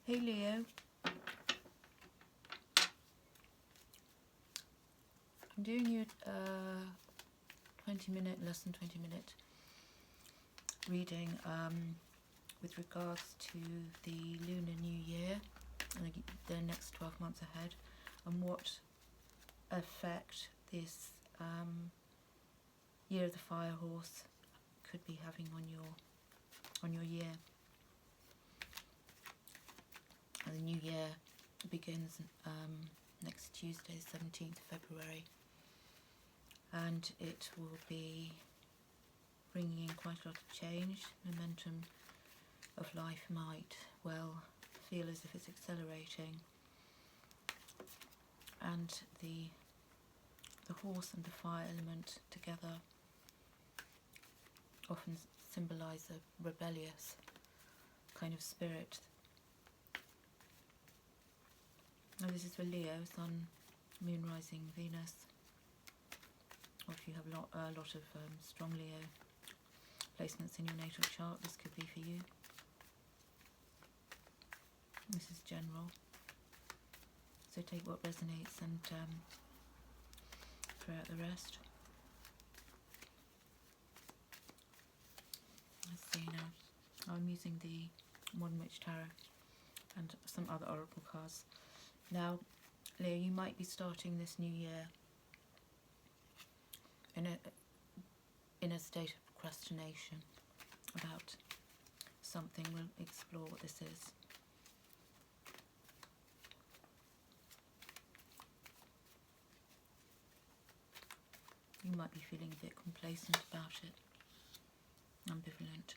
Hey Leo, I'm doing you a 20-minute, less than 20-minute reading with regards to the Lunar New Year and the next 12 months ahead, and what effect this Year of the Fire Horse could be having on your year. And the new year begins next Tuesday, 17th of February, and it will be bringing in quite a lot of change. Momentum of life might well feel as if it's accelerating, and the horse and the fire element together often symbolise a rebellious kind of spirit. Now this is for Leo, Sun, Moon, Rising, Venus, or if you have a lot of strong Leo placements in your natal chart, this could be for you. This is general, so take what resonates and throw out the rest. Let's see now. I'm using the Modern Witch Tarot and some other oracle cards. Now, Leo, you might be starting this new year in a state of procrastination about something. We'll explore what this is. You might be feeling a bit complacent about it, ambivalent.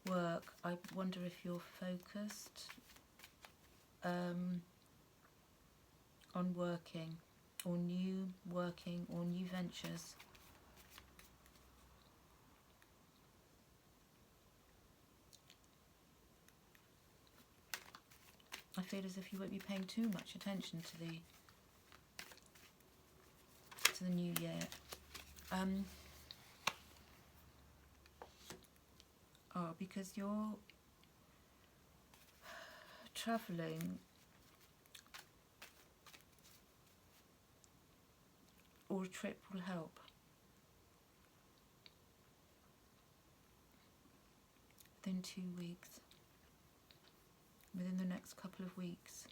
Work, I wonder if you're focused on working or new ventures. I feel as if you won't be paying too much attention to the new year. Because you're travelling or a trip will help. Within 2 weeks, within the next couple of weeks,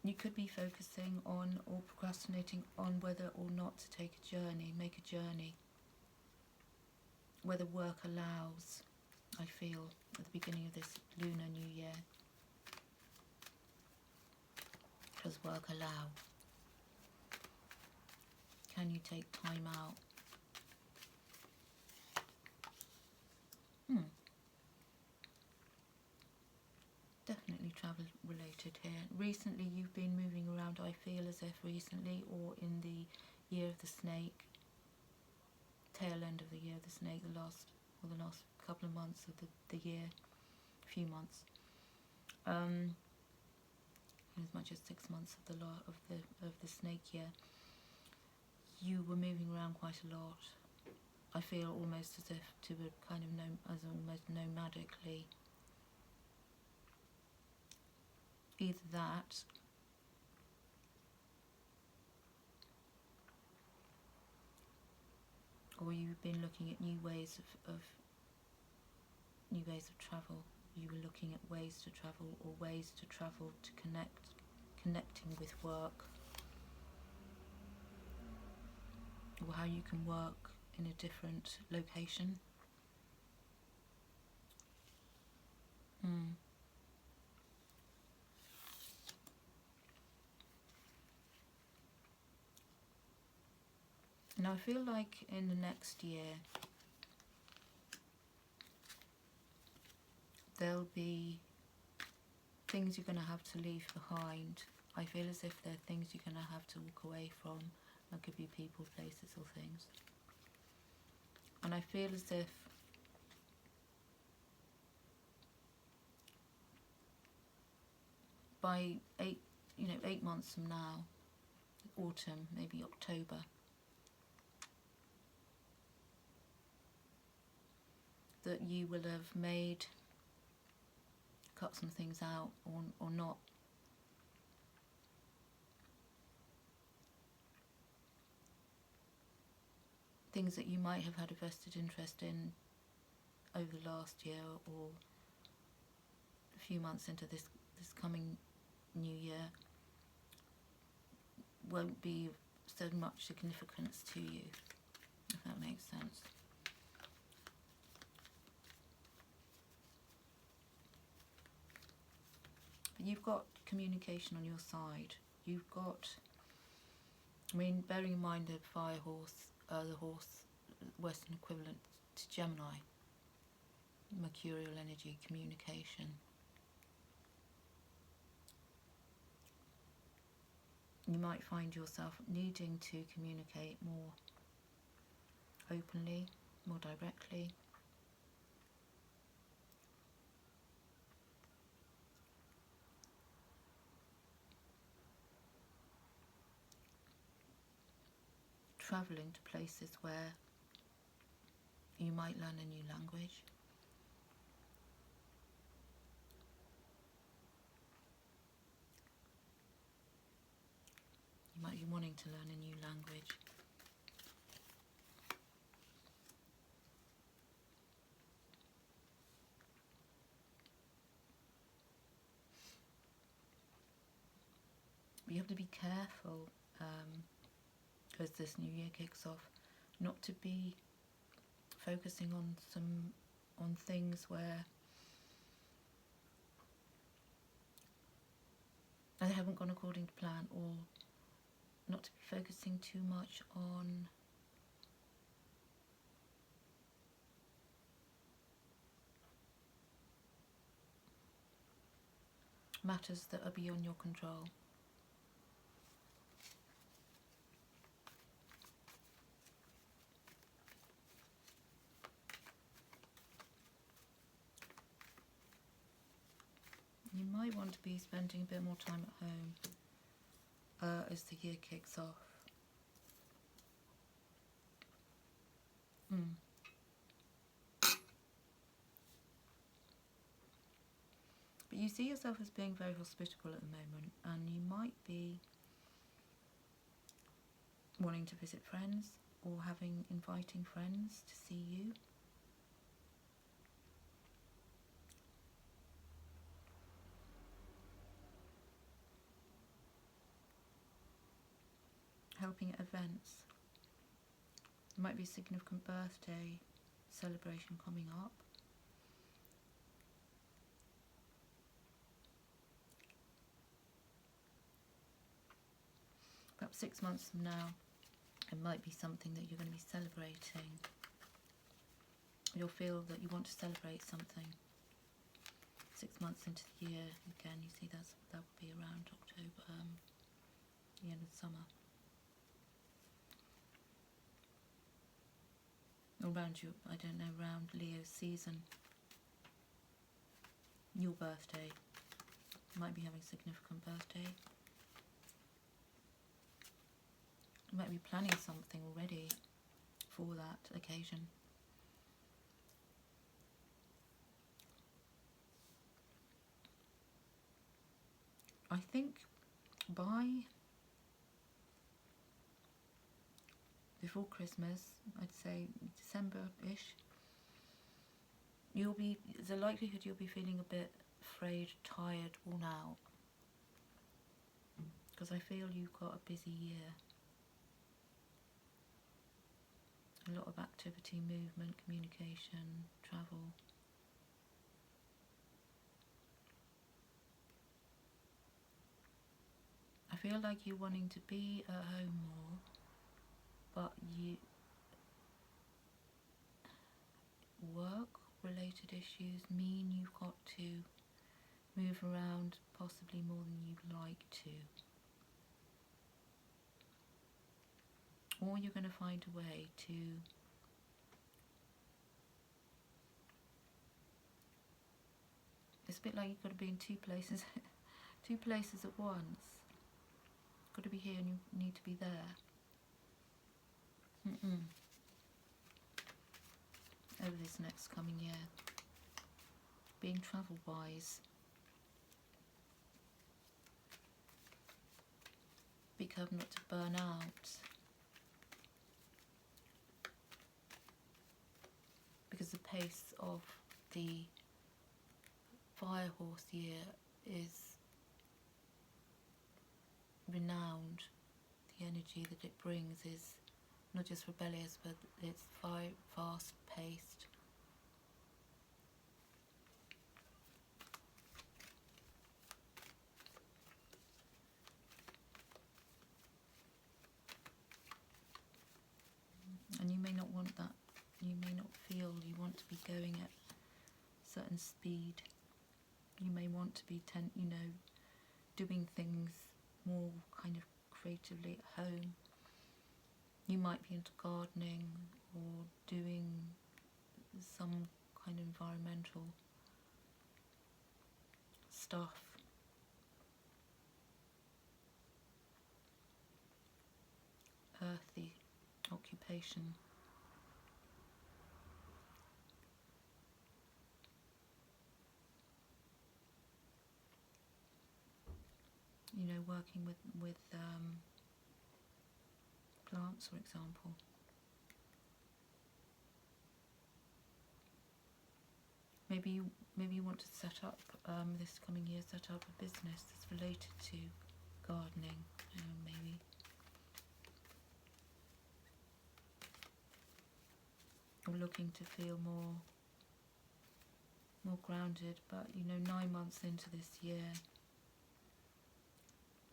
you could be focusing on or procrastinating on whether or not to take a journey, make a journey. Whether work allows, I feel, at the beginning of this Lunar New Year. Does work allow? Can you take time out? Definitely travel related here. Recently you've been moving around, I feel as if recently, or in the Year of the Snake, tail end of the Year of the Snake, the last couple of months of the year, few months, as much as 6 months of the snake year, you were moving around quite a lot. I feel almost as if to a kind of almost nomadically. Either that, or you've been looking at new ways of travel. You were looking at ways to travel, or ways to travel to connecting with work, or how you can work in a different location. Now I feel like in the next year there'll be things you're going to have to leave behind. I feel as if there are things you're going to have to walk away from. That could be people, places or things. And I feel as if by 8 months from now, autumn, maybe October, that you will have made, cut some things out or not. Things that you might have had a vested interest in over the last year or a few months into this coming new year won't be of so much significance to you, if that makes sense. But you've got communication on your side. You've got, I mean, bearing in mind the fire horse, the horse, Western equivalent to Gemini, mercurial energy, communication. You might find yourself needing to communicate more openly, more directly. Travelling to places where you might learn a new language. You might be wanting to learn a new language. But you have to be careful as this new year kicks off, not to be focusing on things where they haven't gone according to plan, or not to be focusing too much on matters that are beyond your control. You might want to be spending a bit more time at home as the year kicks off. But you see yourself as being very hospitable at the moment, and you might be wanting to visit friends or inviting friends to see you. Helping at events. There might be a significant birthday celebration coming up. About 6 months from now, it might be something that you're going to be celebrating. You'll feel that you want to celebrate something. 6 months into the year, again, you see that will be around October, the end of summer. Around you, I don't know, around Leo's season. Your birthday. You might be having a significant birthday. You might be planning something already for that occasion. I think before Christmas, I'd say December-ish, there's a likelihood you'll be feeling a bit frayed, tired, worn out. Because I feel you've got a busy year. A lot of activity, movement, communication, travel. I feel like you're wanting to be at home more, but work-related issues mean you've got to move around possibly more than you'd like to. Or you're going to find a way to it's a bit like you've got to be in two places at once. You've got to be here and you need to be there. over this next coming year. Being travel-wise, be careful not to burn out, because the pace of the Fire Horse year is renowned. The energy that it brings is not just rebellious, but it's fast paced. And you may not want that. You may not feel you want to be going at certain speed. You may want to be doing things more kind of creatively at home. You might be into gardening or doing some kind of environmental stuff. Earthy occupation. You know, working with plants, for example. Maybe you want to set up this coming year, set up a business that's related to gardening. Maybe. Or looking to feel more grounded, but 9 months into this year,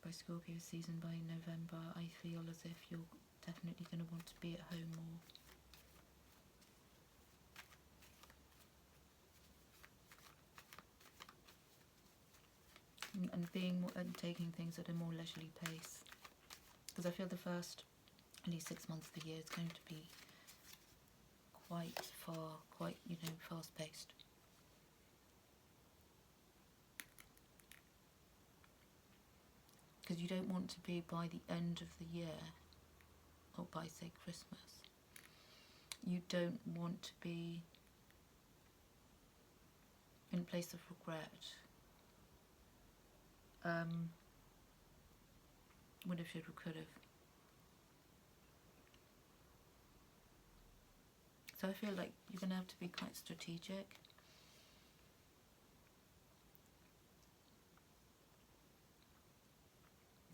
by Scorpio season, by November, I feel as if you're definitely going to want to be at home more. And taking things at a more leisurely pace. Because I feel the first at least 6 months of the year is going to be quite fast paced. Because you don't want to be, by the end of the year, or by, say, Christmas, you don't want to be in a place of regret. Would have, should have, could have. So I feel like you're going to have to be quite strategic.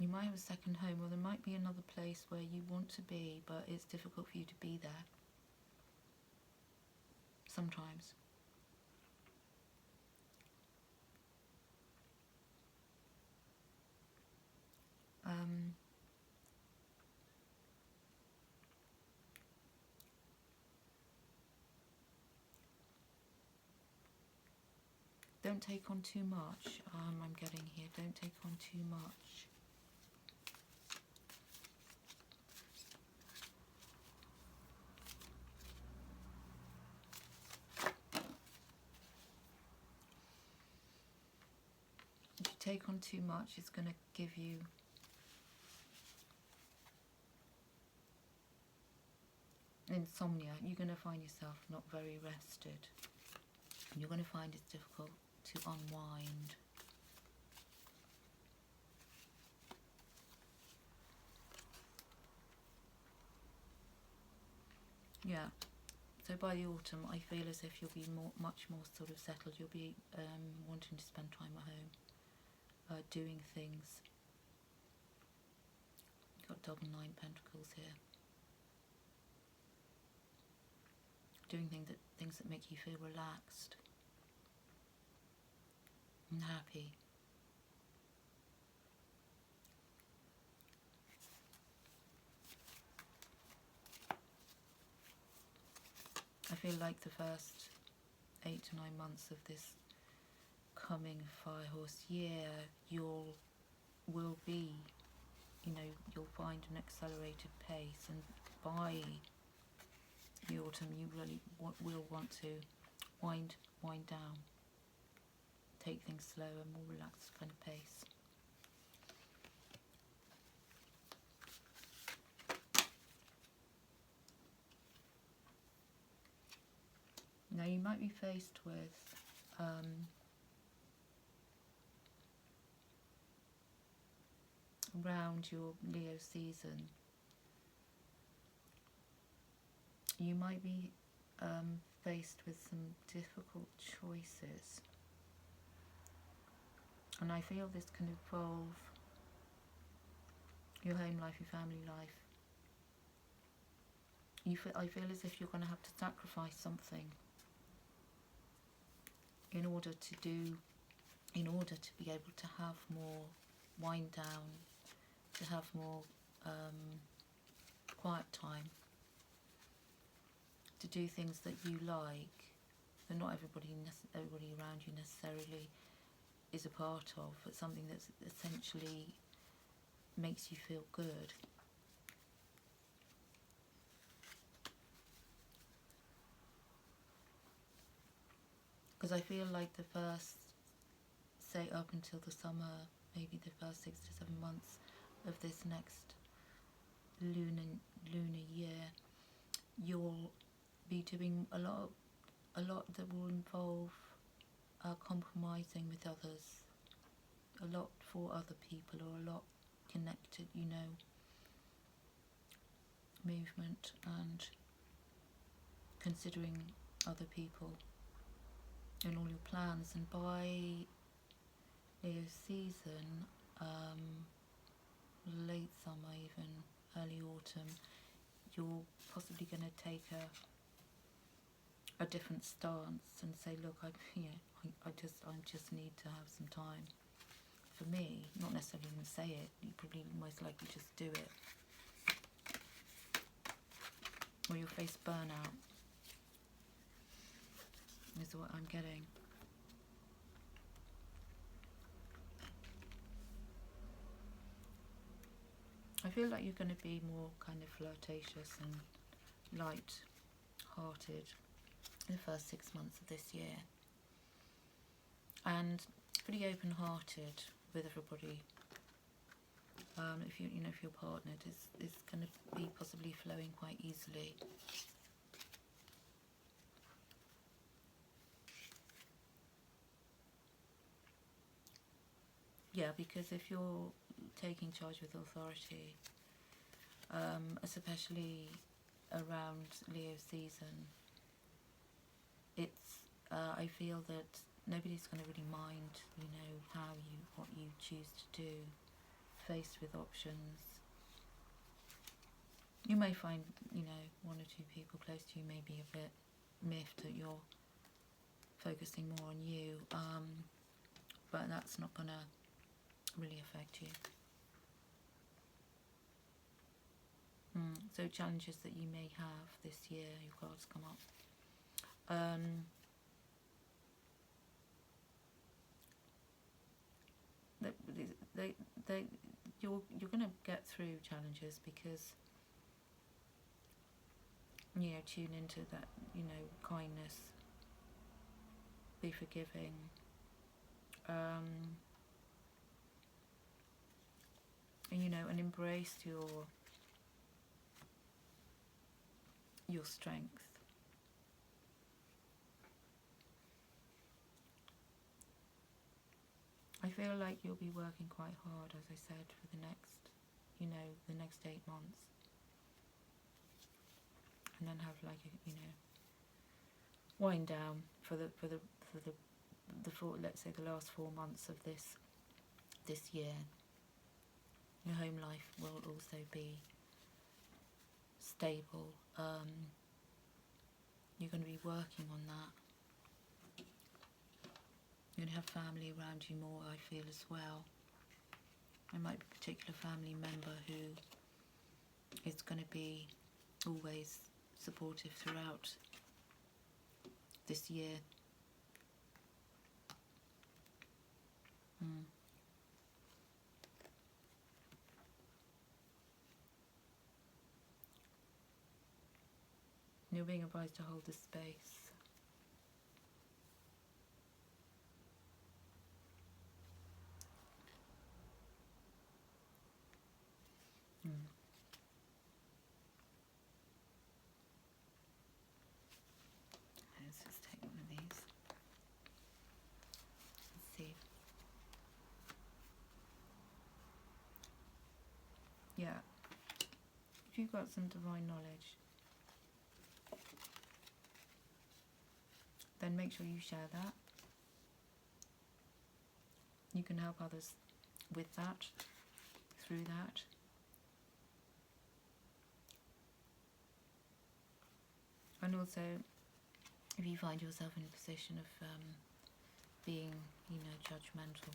You might have a second home, or there might be another place where you want to be, but it's difficult for you to be there. Sometimes. Don't take on too much, I'm getting here. Don't take on too much. If you take on too much, it's going to give you insomnia. You're going to find yourself not very rested. You're going to find it's difficult to unwind. Yeah. So by the autumn, I feel as if you'll be much more sort of settled. You'll be wanting to spend time at home, doing things. You've got double 9 pentacles here. Doing things that make you feel relaxed and happy. I feel like the first 8 to 9 months of this coming Fire Horse year, you'll find an accelerated pace, and by the autumn you really will want to wind down, take things slow and more relaxed kind of pace. Now you might be faced with around your Leo season, you might be faced with some difficult choices, and I feel this can involve your home life, your family life. I feel as if you're going to have to sacrifice something in order to be able to have more wind down, to have more quiet time, to do things that you like, that not everybody around you necessarily is a part of, but something that's essentially makes you feel good. Because I feel like the first, say up until the summer, maybe the first 6 to 7 months of this next lunar year, you'll be doing a lot that will involve compromising with others, a lot for other people, or a lot connected, movement and considering other people in all your plans. And by Leo season, late summer, even early autumn, you're possibly going to take a different stance and say, look, I just need to have some time for me. Not necessarily even say it, you probably most likely just do it, or you'll face burnout, is what I'm getting. I feel like you're going to be more kind of flirtatious and light-hearted in the first 6 months of this year, and pretty open-hearted with everybody. If if you're partnered, is going to be possibly flowing quite easily. Yeah, because if you're taking charge with authority, especially around Leo season, it's I feel that nobody's going to really mind, what you choose to do, faced with options. You may find, 1 or 2 people close to you may be a bit miffed that you're focusing more on you, but that's not going to really affect you. So challenges that you may have this year, your cards come up. You're going to get through challenges because tune into that, kindness, be forgiving, and embrace your strength. I feel like you'll be working quite hard, as I said, for the next 8 months, and then have wind down for the let's say the last 4 months of this year. Your home life will also be stable. You're going to be working on that. You're going to have family around you more, I feel, as well. There might be a particular family member who is going to be always supportive throughout this year. You're being advised to hold the space. Let's just take yeah, if you've got some divine knowledge, then make sure you share that. You can help others with that, through that. And also, if you find yourself in a position of being, you know, judgmental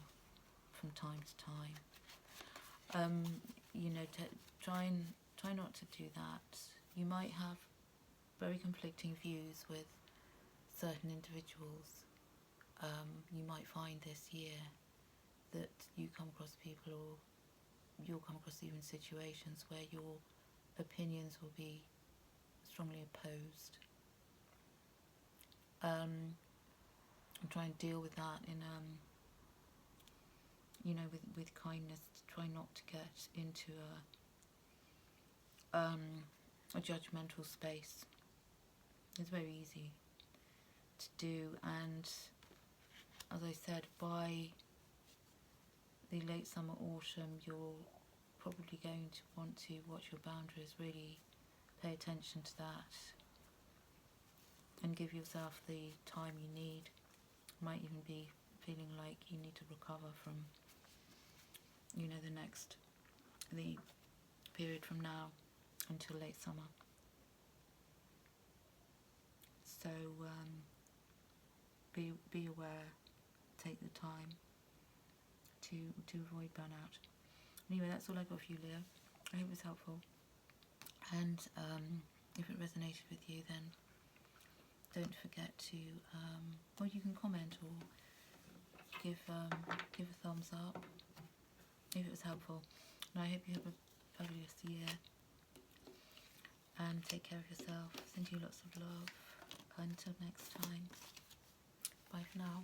from time to time, you know, try not to do that. You might have very conflicting views with certain individuals. You might find this year that you come across people, or you'll come across even situations where your opinions will be strongly opposed. And try and deal with that in you know, with kindness. Try not to get into a judgmental space. It's very easy to do, and as I said, by the late summer, autumn, you're probably going to want to watch your boundaries, really pay attention to that, and give yourself the time you need. Might even be feeling like you need to recover from, you know, the period from now until late summer. So be aware, take the time to avoid burnout. Anyway, that's all I got for you, Leo. I hope it was helpful, and if it resonated with you, then don't forget to well, you can comment or give a thumbs up if it was helpful. And I hope you have a fabulous year, and take care of yourself. Send you lots of love. Until next time, bye for now.